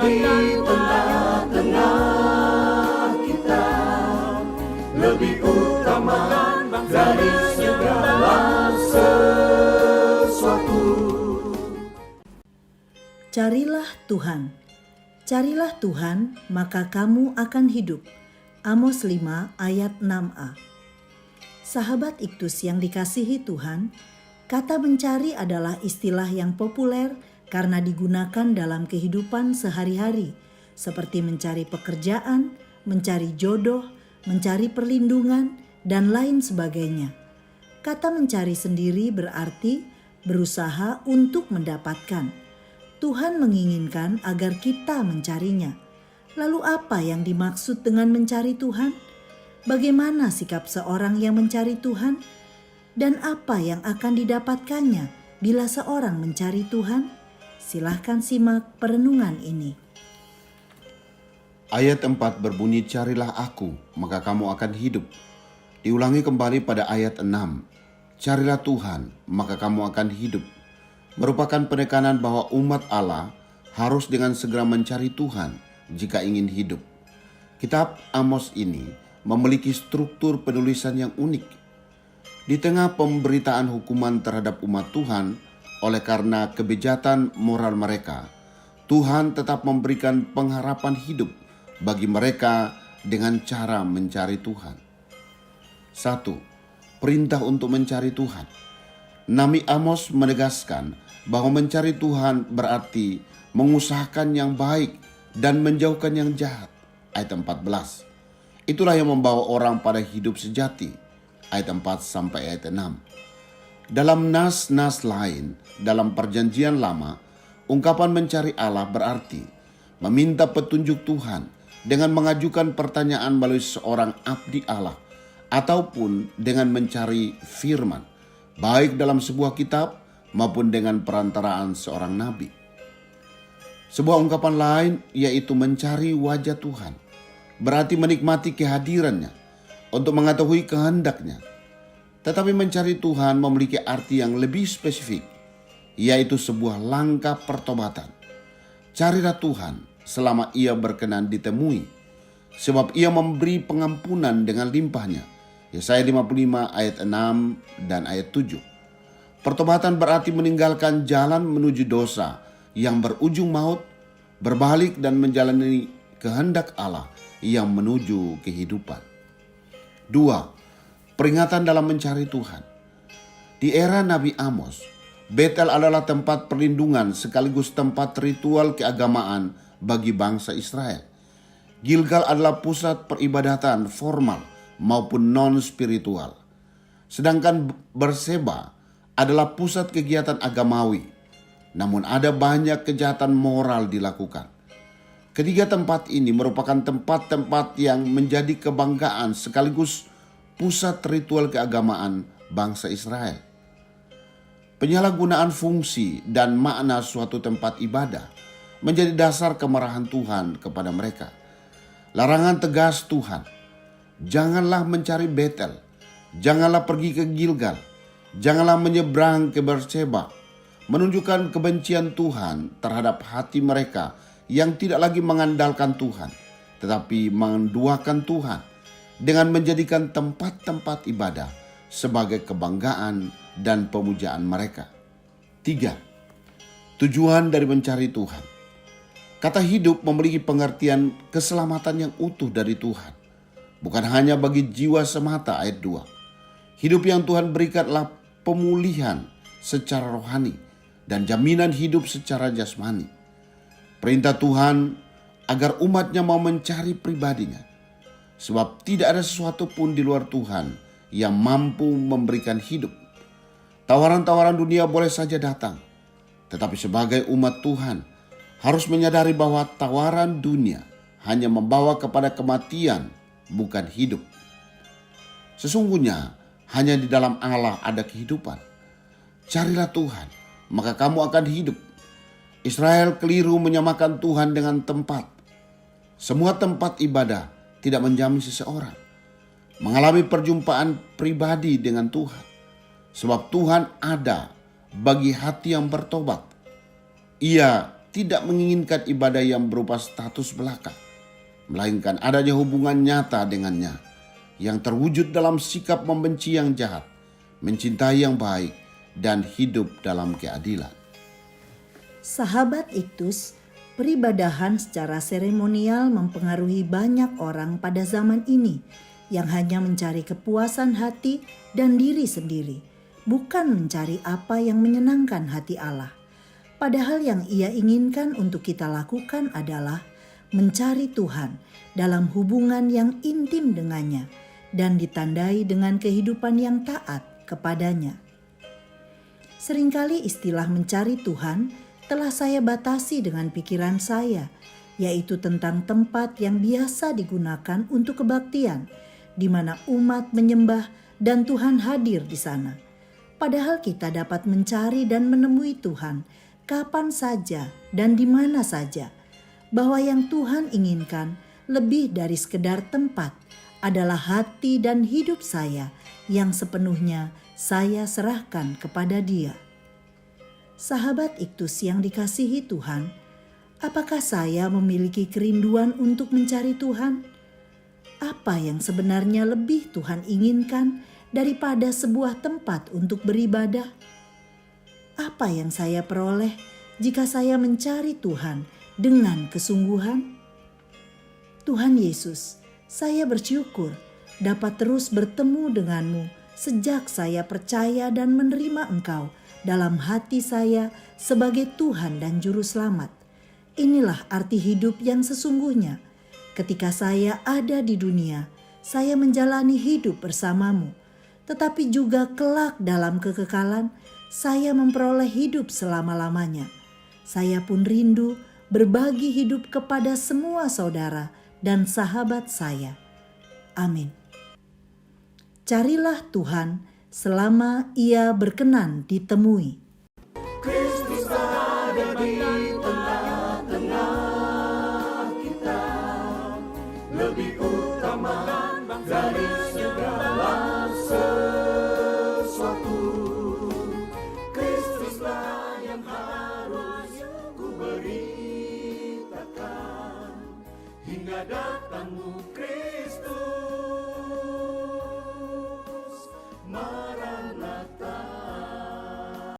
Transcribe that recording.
di tengah-tengah kita, lebih utama dari segala sesuatu. Carilah Tuhan. Carilah Tuhan, maka kamu akan hidup. Amos 5 ayat 6a. Sahabat Iktus yang dikasihi Tuhan, kata mencari adalah istilah yang populer karena digunakan dalam kehidupan sehari-hari, seperti mencari pekerjaan, mencari jodoh, mencari perlindungan, dan lain sebagainya. Kata mencari sendiri berarti berusaha untuk mendapatkan. Tuhan menginginkan agar kita mencarinya. Lalu apa yang dimaksud dengan mencari Tuhan? Bagaimana sikap seorang yang mencari Tuhan? Dan apa yang akan didapatkannya bila seorang mencari Tuhan? Silahkan simak perenungan ini. Ayat 4 berbunyi, carilah aku, maka kamu akan hidup. Diulangi kembali pada ayat 6, carilah Tuhan, maka kamu akan hidup. Merupakan penekanan bahwa umat Allah harus dengan segera mencari Tuhan jika ingin hidup. Kitab Amos ini memiliki struktur penulisan yang unik. Di tengah pemberitaan hukuman terhadap umat Tuhan oleh karena kebejatan moral mereka, Tuhan tetap memberikan pengharapan hidup bagi mereka dengan cara mencari Tuhan. 1. Perintah untuk mencari Tuhan. Nabi Amos menegaskan bahwa mencari Tuhan berarti mengusahakan yang baik dan menjauhkan yang jahat. Ayat 14. Itulah yang membawa orang pada hidup sejati. Ayat 4 sampai ayat 6. Dalam nas-nas lain, dalam perjanjian lama, ungkapan mencari Allah berarti meminta petunjuk Tuhan dengan mengajukan pertanyaan melalui seorang abdi Allah ataupun dengan mencari firman, baik dalam sebuah kitab maupun dengan perantaraan seorang nabi. Sebuah ungkapan lain yaitu mencari wajah Tuhan, berarti menikmati kehadirannya untuk mengetahui kehendaknya. Tetapi mencari Tuhan memiliki arti yang lebih spesifik, yaitu sebuah langkah pertobatan. Carilah Tuhan selama ia berkenan ditemui, sebab ia memberi pengampunan dengan limpahnya. Yesaya 55 ayat 6 dan ayat 7. Pertobatan berarti meninggalkan jalan menuju dosa yang berujung maut, berbalik dan menjalani kehendak Allah yang menuju kehidupan. 2. Peringatan dalam mencari Tuhan. Di era Nabi Amos, Betel adalah tempat perlindungan sekaligus tempat ritual keagamaan bagi bangsa Israel. Gilgal adalah pusat peribadatan formal maupun non-spiritual. Sedangkan Berseba adalah pusat kegiatan agamawi, namun ada banyak kejahatan moral dilakukan. Ketiga tempat ini merupakan tempat-tempat yang menjadi kebanggaan sekaligus pusat ritual keagamaan bangsa Israel. Penyalahgunaan fungsi dan makna suatu tempat ibadah menjadi dasar kemarahan Tuhan kepada mereka. Larangan tegas Tuhan, janganlah mencari Betel, janganlah pergi ke Gilgal, janganlah menyeberang ke Berseba, menunjukkan kebencian Tuhan terhadap hati mereka yang tidak lagi mengandalkan Tuhan, tetapi menduakan Tuhan dengan menjadikan tempat-tempat ibadah sebagai kebanggaan dan pemujaan mereka. 3. Tujuan dari mencari Tuhan. Kata hidup memiliki pengertian keselamatan yang utuh dari Tuhan, bukan hanya bagi jiwa semata. Ayat 2. Hidup yang Tuhan berikanlah pemulihan secara rohani dan jaminan hidup secara jasmani. Perintah Tuhan agar umatnya mau mencari pribadinya, sebab tidak ada sesuatu pun di luar Tuhan yang mampu memberikan hidup. Tawaran-tawaran dunia boleh saja datang, tetapi sebagai umat Tuhan harus menyadari bahwa tawaran dunia hanya membawa kepada kematian, bukan hidup. Sesungguhnya hanya di dalam Allah ada kehidupan. Carilah Tuhan, maka kamu akan hidup. Israel keliru menyamakan Tuhan dengan tempat. Semua tempat ibadah tidak menjamin seseorang mengalami perjumpaan pribadi dengan Tuhan. Sebab Tuhan ada bagi hati yang bertobat. Ia tidak menginginkan ibadah yang berupa status belaka, melainkan adanya hubungan nyata dengannya yang terwujud dalam sikap membenci yang jahat, mencintai yang baik, dan hidup dalam keadilan. Sahabat Iktus, peribadahan secara seremonial mempengaruhi banyak orang pada zaman ini yang hanya mencari kepuasan hati dan diri sendiri, bukan mencari apa yang menyenangkan hati Allah. Padahal yang Ia inginkan untuk kita lakukan adalah mencari Tuhan dalam hubungan yang intim dengannya dan ditandai dengan kehidupan yang taat kepadanya. Seringkali istilah mencari Tuhan telah saya batasi dengan pikiran saya, yaitu tentang tempat yang biasa digunakan untuk kebaktian, di mana umat menyembah dan Tuhan hadir di sana. Padahal kita dapat mencari dan menemui Tuhan kapan saja dan di mana saja, bahwa yang Tuhan inginkan lebih dari sekedar tempat adalah hati dan hidup saya yang sepenuhnya saya serahkan kepada Dia. Sahabat Iktus yang dikasihi Tuhan, apakah saya memiliki kerinduan untuk mencari Tuhan? Apa yang sebenarnya lebih Tuhan inginkan daripada sebuah tempat untuk beribadah? Apa yang saya peroleh jika saya mencari Tuhan dengan kesungguhan? Tuhan Yesus, saya bersyukur dapat terus bertemu denganmu sejak saya percaya dan menerima Engkau dalam hati saya sebagai Tuhan dan Juru Selamat. Inilah arti hidup yang sesungguhnya. Ketika saya ada di dunia, saya menjalani hidup bersamamu. Tetapi juga kelak dalam kekekalan, saya memperoleh hidup selama-lamanya. Saya pun rindu berbagi hidup kepada semua saudara dan sahabat saya. Amin. Carilah Tuhan selama Ia berkenan ditemui. Kristus ada di tengah-tengah kita, lebih utama dari segala sesuatu. Kristuslah yang harus ku beritakan hingga datangmu Kristus.